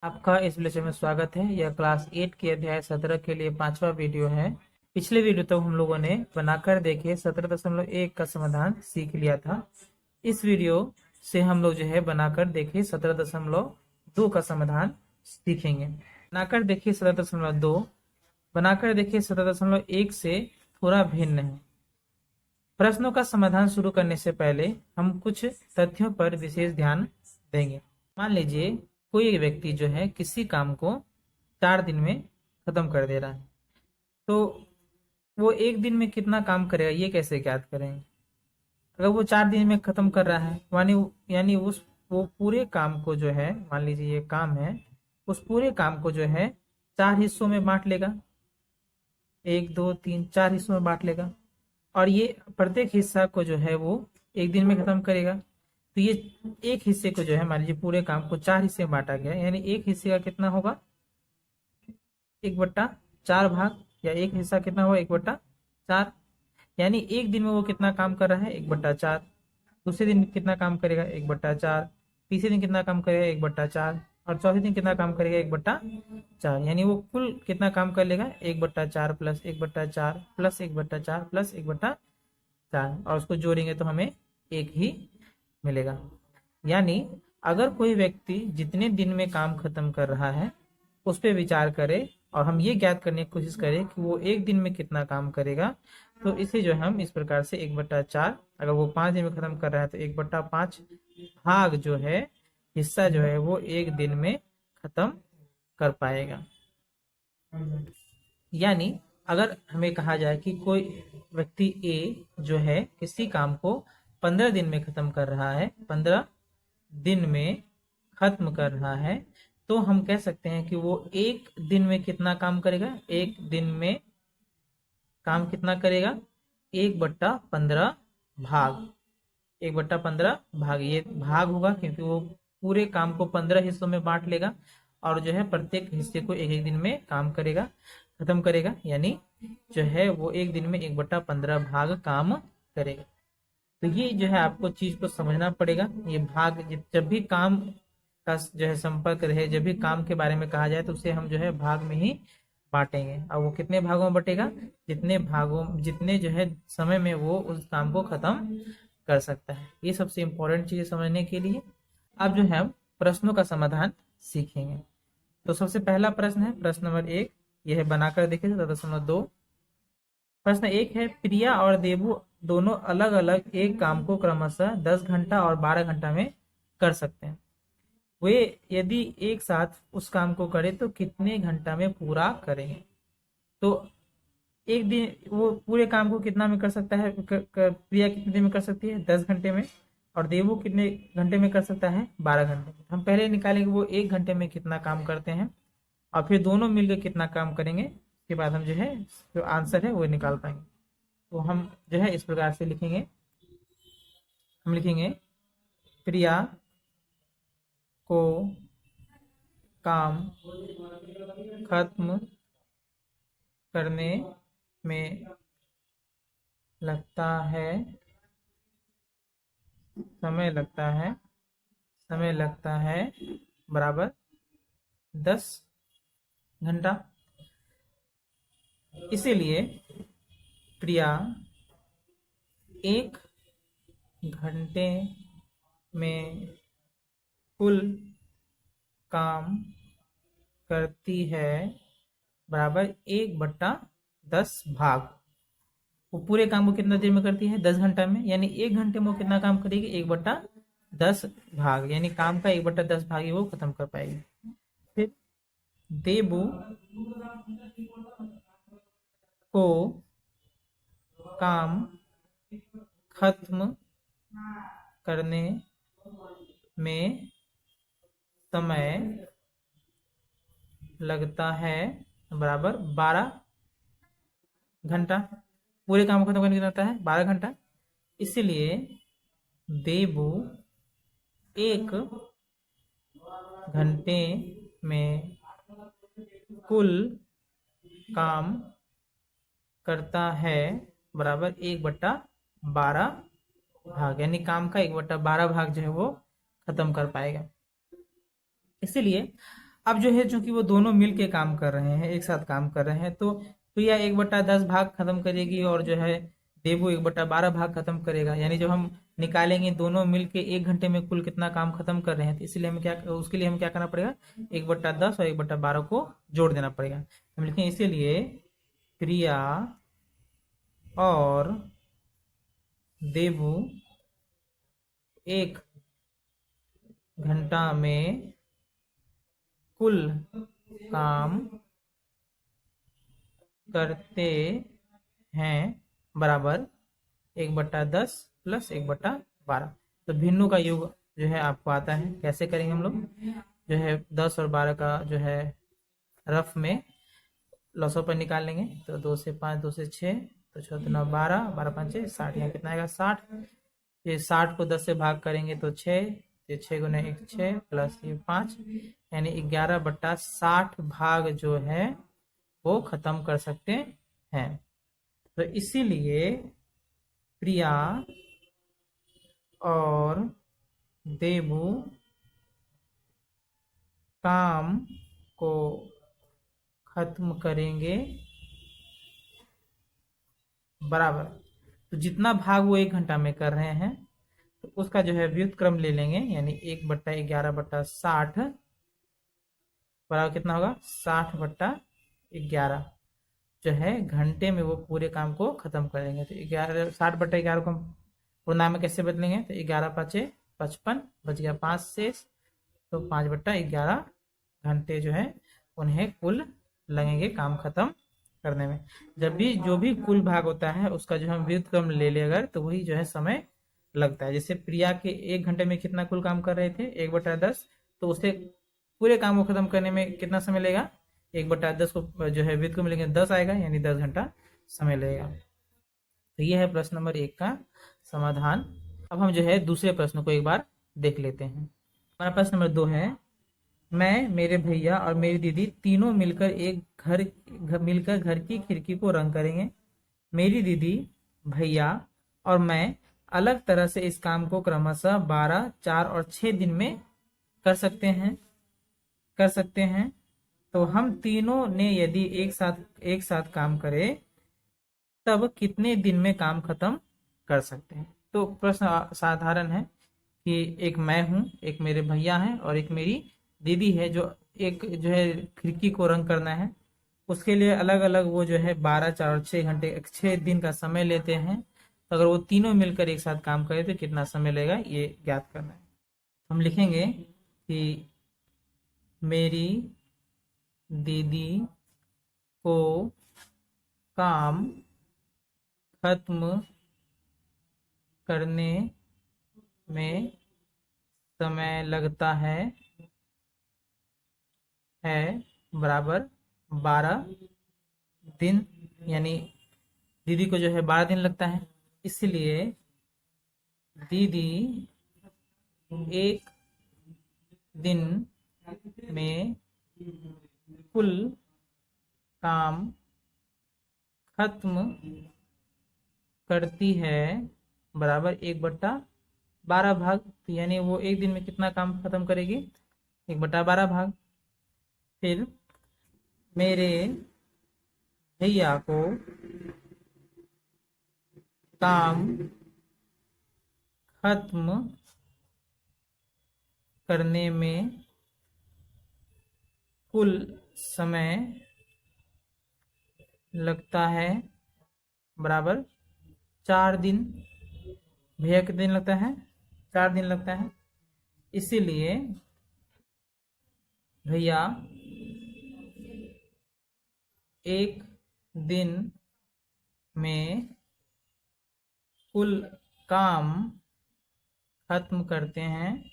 आपका इस लेक्चर में स्वागत है। यह क्लास 8 के अध्याय 17 के लिए 5वां वीडियो है। पिछले वीडियो तक हम लोगों ने बनाकर देखे 17.1 का समाधान सीख लिया था। इस वीडियो से हम लोग जो है बनाकर देखे 17.2 का समाधान सीखेंगे। बनाकर देखिए 17.2, बनाकर देखिए 17.1 से थोड़ा भिन्न है। प्रश्नों का समाधान शुरू करने से पहले हम कुछ तथ्यों पर विशेष ध्यान देंगे। मान लीजिए कोई व्यक्ति जो है किसी काम को 4 दिन में खत्म कर दे रहा है, तो वो एक दिन में कितना काम करेगा ये कैसे ज्ञात करेंगे। अगर वो 4 दिन में खत्म कर रहा है यानी उस वो पूरे काम को जो है, मान लीजिए ये काम है, उस पूरे काम को जो है 4 हिस्सों में बांट लेगा। 1 2 3 4 हिस्सों में बांट लेगा और ये प्रत्येक हिस्सा को जो है वो एक दिन में खत्म करेगा। तो ये एक हिस्से को जो है, मान लीजिए पूरे काम को 4 हिस्से में बांटा गया, यानी एक हिस्से का कितना होगा 1/4 भाग, या एक हिस्सा कितना होगा 1/4, यानी एक दिन में वो कितना काम कर रहा है 1/4। दूसरे दिन कितना काम करेगा 1/4, तीसरे दिन कितना काम करेगा 1/4 और चौथे दिन कितना काम करेगा 1/4, यानी वो कुल कितना काम कर लेगा 1/4 प्लस 1/4 प्लस 1/4 प्लस 1/4, और उसको जोड़ेंगे तो हमें एक ही मिलेगा। यानी अगर कोई व्यक्ति जितने दिन में काम खत्म कर रहा है उस पर विचार करे और हम ये ज्ञात करने की कोशिश करें कि वो एक दिन में कितना काम करेगा, तो इसे जो हम इस प्रकार से 1/4, अगर वो 5 दिन में खत्म कर रहा है तो 1/5 भाग जो है, हिस्सा जो है वो एक दिन में खत्म कर पाएगा। यानी अगर हमें कहा जाए कि कोई व्यक्ति ए जो है किसी काम को 15 दिन में खत्म कर रहा है, 15 दिन में खत्म कर रहा है, तो हम कह सकते हैं कि वो एक दिन में कितना काम करेगा, एक दिन में काम कितना करेगा 1/15 भाग, 1/15 भाग, ये भाग होगा क्योंकि वो पूरे काम को 15 हिस्सों में बांट लेगा और जो है प्रत्येक हिस्से को एक एक दिन में काम करेगा, खत्म करेगा, यानी जो है वो एक दिन में 1/15 भाग काम करेगा। तो ये जो है आपको चीज को समझना पड़ेगा। ये भाग जब भी काम का जो है संपर्क रहे, जब भी काम के बारे में कहा जाए तो उसे हम जो है भाग में ही बांटेंगे। और वो कितने भागों में बटेगा, जितने जो है समय में वो उस काम को खत्म कर सकता है। ये सबसे इम्पोर्टेंट चीज समझने के लिए अब जो है हम प्रश्नों का समाधान सीखेंगे। तो सबसे पहला प्रश्न है प्रश्न नंबर 1, यह है बनाकर देखिए 17.2। प्रश्न 1 है, प्रिया और देबू दोनों अलग अलग एक काम को क्रमशः 10 घंटा और 12 घंटा में कर सकते हैं। वे यदि एक साथ उस काम को करें तो कितने घंटा में पूरा करेंगे। तो एक दिन वो पूरे काम को कितना में कर सकता है, प्रिया कितने दिन में कर सकती है 10 घंटे में, और देवू कितने घंटे में कर सकता है 12 घंटे में। हम पहले निकालेंगे वो 1 घंटे में कितना काम करते हैं और फिर दोनों मिलकर कितना काम करेंगे, उसके बाद हम जो है जो आंसर है वो निकाल पाएंगे। तो हम जो है इस प्रकार से लिखेंगे, हम लिखेंगे प्रिया को काम खत्म करने में समय लगता है बराबर 10 घंटा। इसीलिए प्रिया 1 घंटे में कुल काम करती है बराबर 1/10 भाग। वो पूरे काम को कितना देर में करती है 10 घंटा में, यानी 1 घंटे में वो कितना काम करेगी 1/10 भाग, यानी काम का 1/10 भाग ही वो खत्म कर पाएगी। फिर देबू को काम खत्म करने में समय लगता है बराबर 12 घंटा। पूरे काम को खत्म करने के लिए लगता है 12 घंटा। इसलिए देबू 1 घंटे में कुल काम करता है बराबर 1/12 भाग, यानी काम का 1/12 भाग जो है वो खत्म कर पाएगा। इसलिए अब जो है चूंकि वो दोनों मिल के काम कर रहे हैं, एक साथ काम कर रहे हैं, तो प्रिया 1/10 भाग खत्म करेगी और जो है देवू 1/12 भाग खत्म करेगा। यानी जब हम निकालेंगे दोनों मिल के 1 घंटे में कुल कितना काम खत्म कर रहे हैं, तो इसलिए हमें क्या, उसके लिए हमें क्या करना पड़ेगा, 1/10 और 1/12 को जोड़ देना पड़ेगा। हम लिखेंगे इसीलिए प्रिया और देवू 1 घंटा में कुल काम करते हैं बराबर 1/10 प्लस 1/12। तो भिन्नों का योग जो है आपको आता है, कैसे करेंगे हम लोग, जो है 10 और 12 का जो है रफ में लॉसो पर निकाल लेंगे। तो 2 से 5, 2 से 6, तो 6 9 12, 12 5 60, यहाँ कितना आएगा 60। ये 60 को 10 से भाग करेंगे तो 6, ये 6 गुना 1 6 प्लस ये 5, यानी 11/60 भाग जो है वो खत्म कर सकते हैं। तो इसीलिए प्रिया और देवू काम को खत्म करेंगे बराबर, तो जितना भाग वो 1 घंटा में कर रहे हैं तो उसका जो है व्युत्क्रम ले लेंगे, यानी 1/11/60 बराबर कितना होगा, 60/11 जो है घंटे में वो पूरे काम को खत्म करेंगे। तो 60/11 को हम पूर्णांक में कैसे बदलेंगे, तो 11×5 = 55, बच गया 5 शेष, तो 5/11 घंटे जो है उन्हें कुल लगेंगे काम खत्म करने में। जब भी जो भी कुल भाग होता है उसका जो हम व्युत्क्रम ले ले अगर, तो वही जो है समय लगता है। जैसे प्रिया के 1 घंटे में कितना कुल काम कर रहे थे, 1/10, तो उससे पूरे काम को खत्म करने में कितना समय लगेगा, 1/10 को जो है व्युत्क्रम लेंगे 10 आएगा, यानी 10 घंटा समय लगेगा। तो यह है प्रश्न नंबर 1 का समाधान। अब हम जो है दूसरे प्रश्न को एक बार देख लेते हैं। हमारा प्रश्न नंबर 2 है, मैं, मेरे भैया और मेरी दीदी तीनों मिलकर घर की खिड़की को रंग करेंगे। मेरी दीदी, भैया और मैं अलग तरह से इस काम को क्रमशः 12, 4 और 6 दिन में कर सकते हैं। तो हम तीनों ने यदि एक साथ काम करें तब कितने दिन में काम खत्म कर सकते हैं। तो प्रश्न साधारण है कि एक मैं हूं, एक मेरे भैया हैं और एक मेरी दीदी है, जो जो है खिड़की को रंग करना है। उसके लिए अलग अलग वो जो है 12, 4 और 6 घंटे 6 दिन का समय लेते हैं। तो अगर वो तीनों मिलकर एक साथ काम करें तो कितना समय लगेगा, ये ज्ञात करना है। हम लिखेंगे कि मेरी दीदी को काम खत्म करने में समय लगता है बराबर 12 दिन, यानी दीदी को जो है 12 दिन लगता है। इसलिए दीदी 1 दिन में कुल काम खत्म करती है बराबर 1/12 भाग। तो यानी वो 1 दिन में कितना काम खत्म करेगी, 1/12 भाग। फिर मेरे भैया को काम खत्म करने में कुल समय लगता है बराबर 4 दिन। भैया कितने दिन लगता है, 4 दिन लगता है। इसीलिए भैया 1 दिन में कुल काम खत्म करते हैं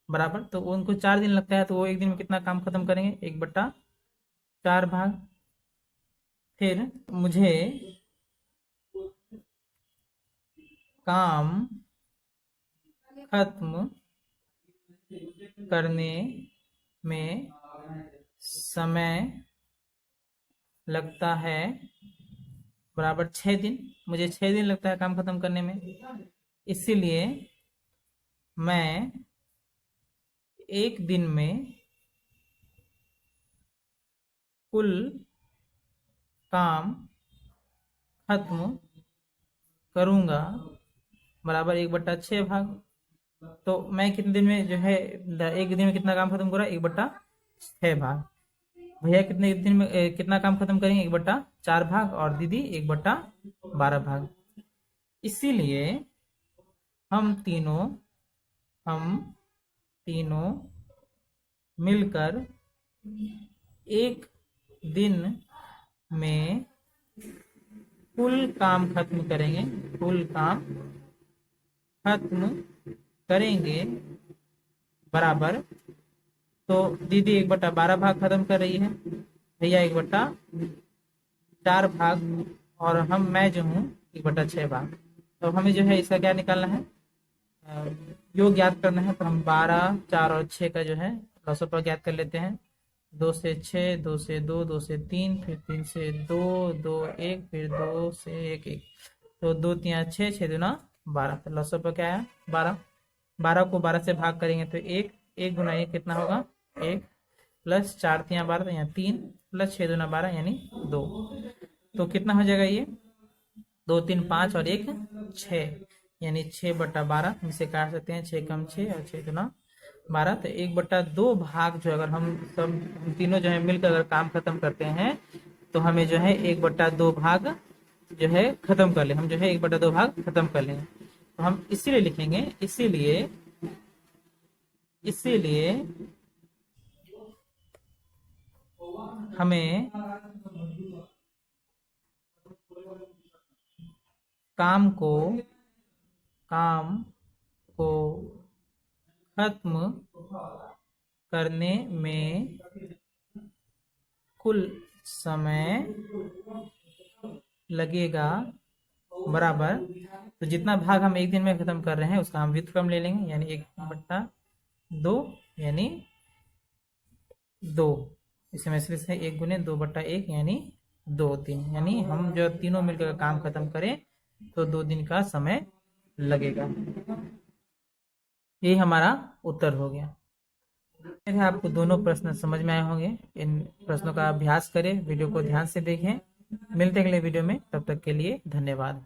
बराबर, तो उनको 4 दिन लगता है, तो वो 1 दिन में कितना काम खत्म करेंगे, 1/4 भाग। फिर मुझे काम खत्म करने में समय लगता है बराबर 6 दिन। मुझे 6 दिन लगता है काम खत्म करने में। इसीलिए मैं एक दिन में कुल काम खत्म करूंगा बराबर 1/6 भाग। तो मैं कितने दिन में जो है एक दिन में कितना काम खत्म करा, 1/6 भाग। भैया कितने दिन में कितना काम खत्म करेंगे, 1/4 भाग, और दीदी 1/12 भाग। इसीलिए हम तीनों मिलकर एक दिन में कुल काम खत्म करेंगे, कुल काम खत्म करेंगे बराबर। तो दीदी 1/12 भाग खत्म कर रही है, भैया 1/4 भाग, और मैं जो हूँ 1/6 भाग। तो हमें जो है इसका क्या निकालना है, योग ज्ञात करना है। तो हम 12, 4 और 6 का जो है लसोपा ज्ञात कर लेते हैं। 2 से 6, 2 से 2, 2 से 3, फिर 3 से 2, 2 1, फिर 2 से 1 1। तो 2 3 6, 6 दूना 12। तो लसोपा क्या है 12। 12 को 12 से भाग करेंगे तो 1, 1 गुना 1 कितना होगा 1, प्लस 4 3 12 तो यहाँ 3, प्लस 6 दूना 12 यानी 2। तो कितना हो जाएगा ये 2 3 5 और 1 6, यानी 6/12 हम इसे काट सकते हैं। 6 कम 6 और 6 दूना 12। तो 1/2 भाग जो अगर हम तीनों जो है मिलकर अगर काम खत्म करते हैं तो हमें जो है 1/2 भाग जो है खत्म कर ले, हम जो है 1/2 भाग खत्म कर लेंगे। तो हम इसीलिए लिखेंगे, इसीलिए हमें काम को खत्म करने में कुल समय लगेगा बराबर। तो जितना भाग हम एक दिन में खत्म कर रहे हैं उसका हम व्युत्क्रम ले लेंगे, यानी 1/2 यानी 2। इसमें से 1 गुने 2/1 यानी 2 दिन, यानी हम जो तीनों मिलकर काम खत्म करें तो 2 दिन का समय लगेगा। ये हमारा उत्तर हो गया। आपको दोनों प्रश्न समझ में आए होंगे। इन प्रश्नों का अभ्यास करें, वीडियो को ध्यान से देखें। मिलते हैं अगले वीडियो में, तब तक के लिए धन्यवाद।